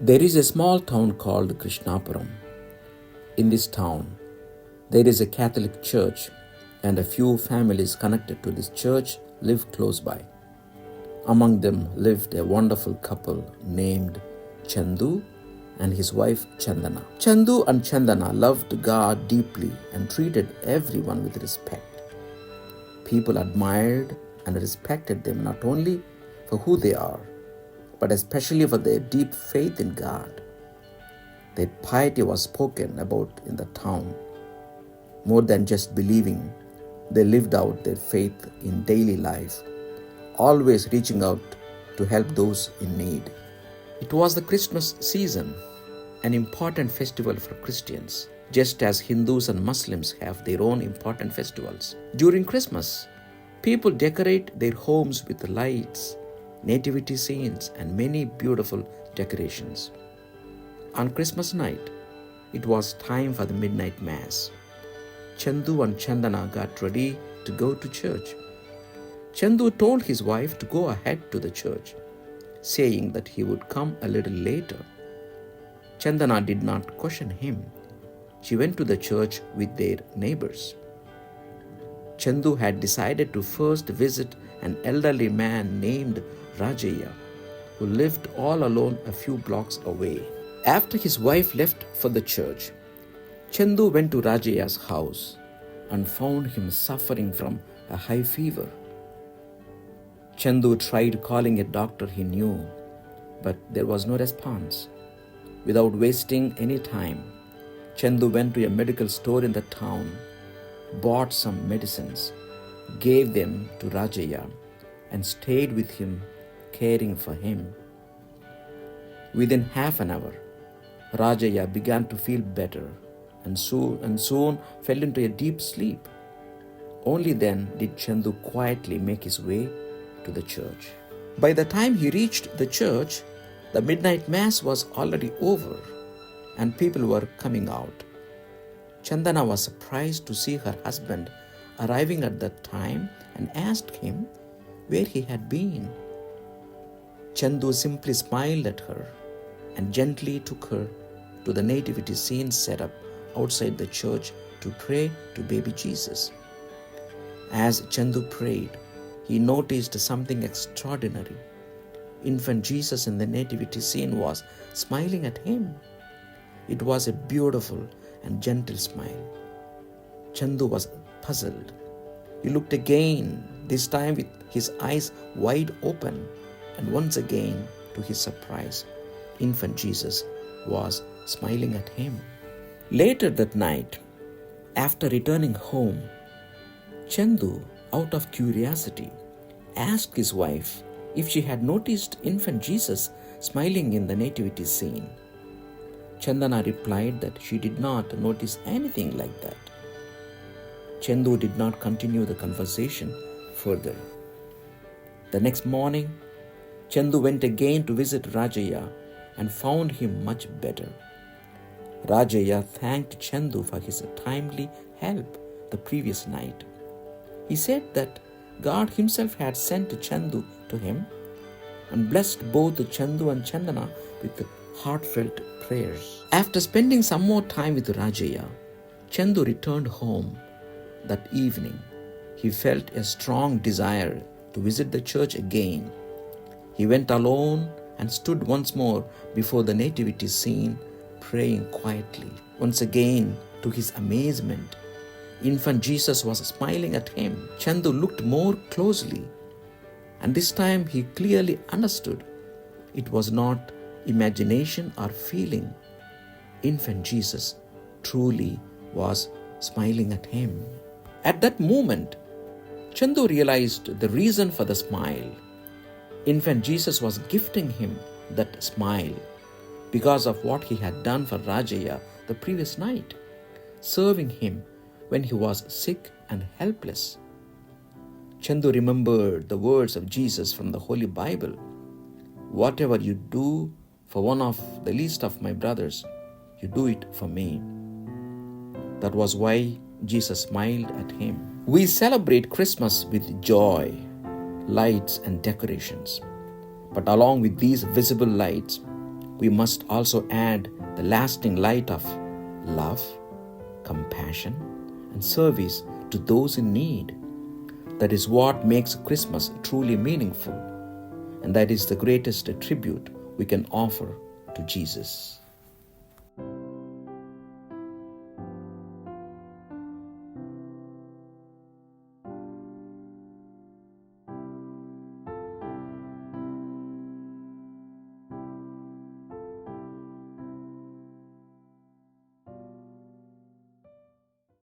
There is a small town called Krishnapuram. In this town, there is a Catholic church, and a few families connected to this church live close by. Among them lived a wonderful couple named Chandu and his wife Chandana. Chandu and Chandana loved God deeply and treated everyone with respect. People admired and respected them not only for who they are, but especially for their deep faith in God. Their piety was spoken about in the town. More than just believing, they lived out their faith in daily life, always reaching out to help those in need. It was the Christmas season, an important festival for Christians, just as Hindus and Muslims have their own important festivals. During Christmas, people decorate their homes with lights, nativity scenes, and many beautiful decorations. On Christmas night, it was time for the midnight mass. Chandu and Chandana got ready to go to church. Chandu told his wife to go ahead to the church, saying that he would come a little later. Chandana did not question him. She went to the church with their neighbors. Chandu had decided to first visit an elderly man named Rajaya, who lived all alone a few blocks away. After his wife left for the church, Chandu went to Rajaya's house and found him suffering from a high fever. Chandu tried calling a doctor he knew, but there was no response. Without wasting any time, Chandu went to a medical store in the town, bought some medicines, gave them to Rajaya, and stayed with him, caring for him. Within half an hour, Rajaya began to feel better and soon fell into a deep sleep. Only then did Chandu quietly make his way to the church. By the time he reached the church, the midnight mass was already over and people were coming out. Chandana was surprised to see her husband arriving at that time and asked him where he had been. Chandu simply smiled at her and gently took her to the nativity scene set up outside the church to pray to baby Jesus. As Chandu prayed, he noticed something extraordinary. Infant Jesus in the nativity scene was smiling at him. It was a beautiful and gentle smile. Chandu was puzzled. He looked again, this time with his eyes wide open, and once again, to his surprise, infant Jesus was smiling at him. Later that night, after returning home, Chandu, out of curiosity, asked his wife if she had noticed infant Jesus smiling in the nativity scene. Chandana replied that she did not notice anything like that. Chandu did not continue the conversation further. The next morning, Chandu went again to visit Rajaya and found him much better. Rajaya thanked Chandu for his timely help the previous night. He said that God himself had sent Chandu to him and blessed both Chandu and Chandana with heartfelt prayers. After spending some more time with Rajaya, Chandu returned home. That evening, he felt a strong desire to visit the church again. He went alone and stood once more before the nativity scene, praying quietly. Once again, to his amazement, infant Jesus was smiling at him. Chandu looked more closely, and this time he clearly understood it was not imagination or feeling. Infant Jesus truly was smiling at him. At that moment, Chandu realized the reason for the smile. Infant Jesus was gifting him that smile because of what he had done for Rajaya the previous night, serving him when he was sick and helpless. Chandu remembered the words of Jesus from the Holy Bible. Whatever you do for one of the least of my brothers, you do it for me. That was why Jesus smiled at him. We celebrate Christmas with joy, lights and decorations. But along with these visible lights, we must also add the lasting light of love, compassion, and service to those in need. That is what makes Christmas truly meaningful, and that is the greatest tribute we can offer to Jesus.